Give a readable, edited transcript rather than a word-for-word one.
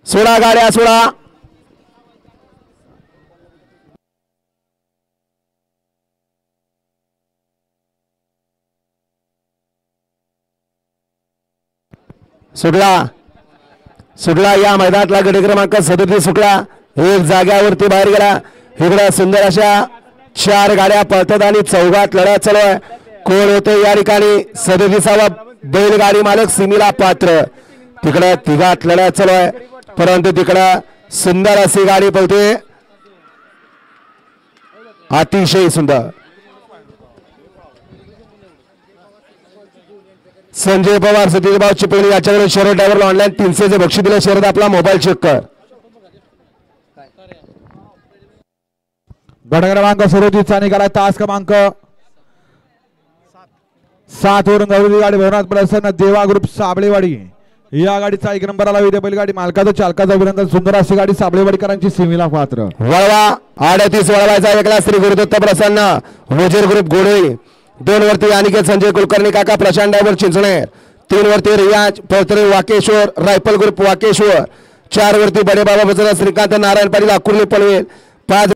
सोडा गाड्या सोडा. सुटला सुटला या मैदानातला गडी क्रमांक 37 सुटला. एक जाग्यावरती बाहेर गेला. इकडे सुंदर अशा 4 गाड्या पळतात आणि चौघात लढत चालू आहे. कोण होते या ठिकाणी 37वा बैलगाडी मालक सिमीला पात्र. तिकडे तिघात लढत चालू आहे परंतु तिकडे सुंदर अशी गाडी पळते अतिशय सुंदर. संजय पवार सतीश भाऊ चिपळी याच्याकडे शर्यत ड्रायव्हरला ऑनलाईन 300चे बक्षीस दिले. शर्यत आपला मोबाईल चेक कर. गट क्रमांक 37चा निघाला तास क्रमांक 7 वरून धावलेली गाडी भरवण्यात प्रसन्न देवा ग्रुप साबळेवाडी या गाडीचा 1 नंबर आला. विद्या बैलगाडी मालकाचं चालकाचं अभिनंदन. सुंदर अशी गाडी साबळेवाडीकरांची सीमेला पात्र. वळवा 38 वळवायचा एकला श्री गुरुदत्त प्रसन्न वजीर ग्रुप गोडे. 2 वरती अनिकेत संजय कुलकर्णी काका प्रशांत ड्रायव्हर चिंचणे. 3 वरती रियाज पौत्रे वाकेश्वर रायफल ग्रुप वाकेश्वर. 4 वरती बडे बाबा बजरंग श्रीकांत नारायण पाटील अकुर्ली पनवेल. 5